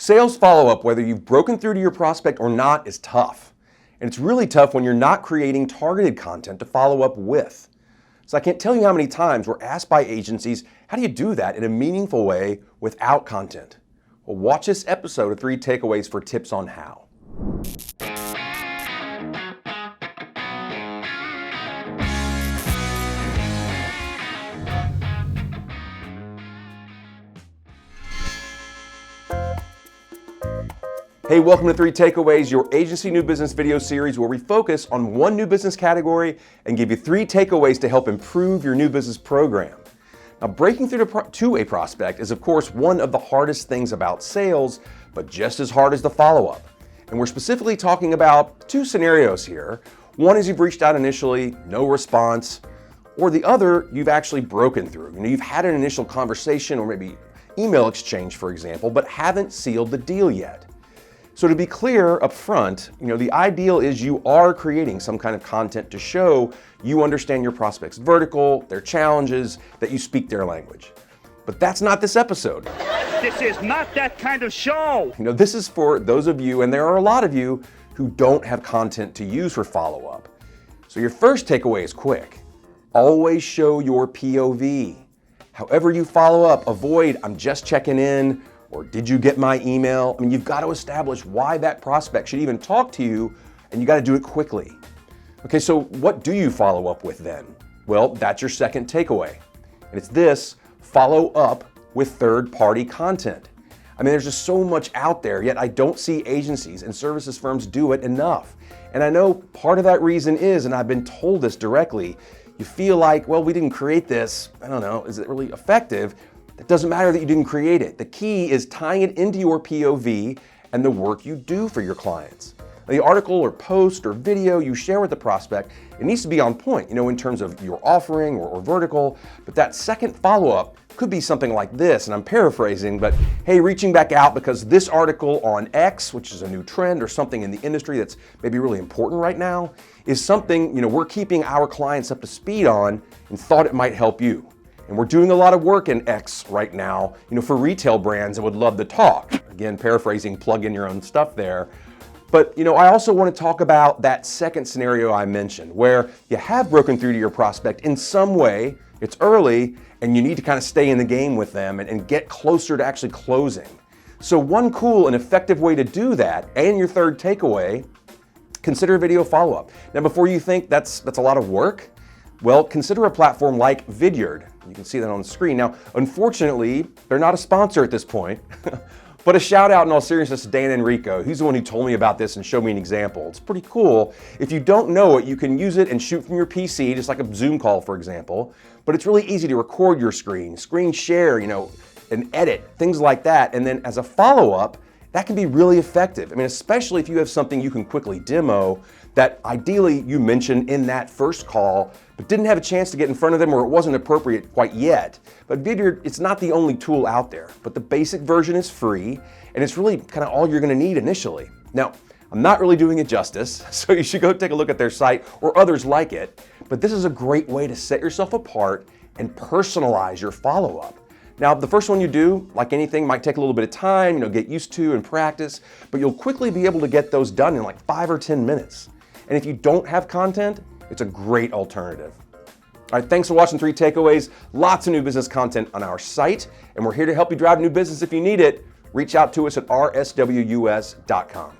Sales follow-up, whether you've broken through to your prospect or not, is tough. And it's really tough when you're not creating targeted content to follow up with. So I can't tell you how many times we're asked by agencies, how do you do that in a meaningful way without content? Well, watch this episode of 3 Takeaways for tips on how. Hey, welcome to 3 Takeaways, your agency new business video series where we focus on one new business category and give you 3 takeaways to help improve your new business program. Now, breaking through to a prospect is, of course, one of the hardest things about sales, but just as hard as the follow-up. And we're specifically talking about 2 scenarios here. One is you've reached out initially, no response, or the other, you've actually broken through. You've had an initial conversation or maybe email exchange, for example, but haven't sealed the deal yet. So to be clear up front, the ideal is you are creating some kind of content to show you understand your prospect's vertical, their challenges, that you speak their language. But that's not this episode. This is not that kind of show. This is for those of you, and there are a lot of you, who don't have content to use for follow-up. So your first takeaway is quick. Always show your POV. However you follow up, avoid, I'm just checking in, or did you get my email? You've got to establish why that prospect should even talk to you, and you got to do it quickly. Okay, so what do you follow up with then? Well, that's your second takeaway. And it's this: follow up with third-party content. There's just so much out there, yet I don't see agencies and services firms do it enough. And I know part of that reason is, and I've been told this directly, you feel like, well, we didn't create this, I don't know, is it really effective? It doesn't matter that you didn't create it. The key is tying it into your POV and the work you do for your clients. The article or post or video you share with the prospect, it needs to be on point, in terms of your offering or vertical. But that second follow-up could be something like this, and I'm paraphrasing, but hey, reaching back out because this article on X, which is a new trend or something in the industry that's maybe really important right now, is something, we're keeping our clients up to speed on and thought it might help you. And we're doing a lot of work in X right now, for retail brands that would love to talk. Again, paraphrasing, plug in your own stuff there. But, I also want to talk about that second scenario I mentioned, where you have broken through to your prospect in some way, it's early, and you need to kind of stay in the game with them and get closer to actually closing. So one cool and effective way to do that, and your third takeaway, consider video follow-up. Now, before you think that's a lot of work, well, consider a platform like Vidyard. You can see that on the screen. Now, unfortunately, they're not a sponsor at this point, but a shout out in all seriousness to Dan Enrico. He's the one who told me about this and showed me an example. It's pretty cool. If you don't know it, you can use it and shoot from your PC, just like a Zoom call, for example. But it's really easy to record your screen share, and edit, things like that. And then as a follow-up, that can be really effective. Especially if you have something you can quickly demo that ideally you mentioned in that first call, but didn't have a chance to get in front of them or it wasn't appropriate quite yet. But Vidyard, it's not the only tool out there, but the basic version is free, and it's really kind of all you're gonna need initially. Now, I'm not really doing it justice, so you should go take a look at their site or others like it, but this is a great way to set yourself apart and personalize your follow-up. Now, the first one you do, like anything, might take a little bit of time, get used to and practice, but you'll quickly be able to get those done in like 5 or 10 minutes. And if you don't have content, it's a great alternative. All right, thanks for watching 3 Takeaways. Lots of new business content on our site, and we're here to help you drive new business if you need it. Reach out to us at rswus.com.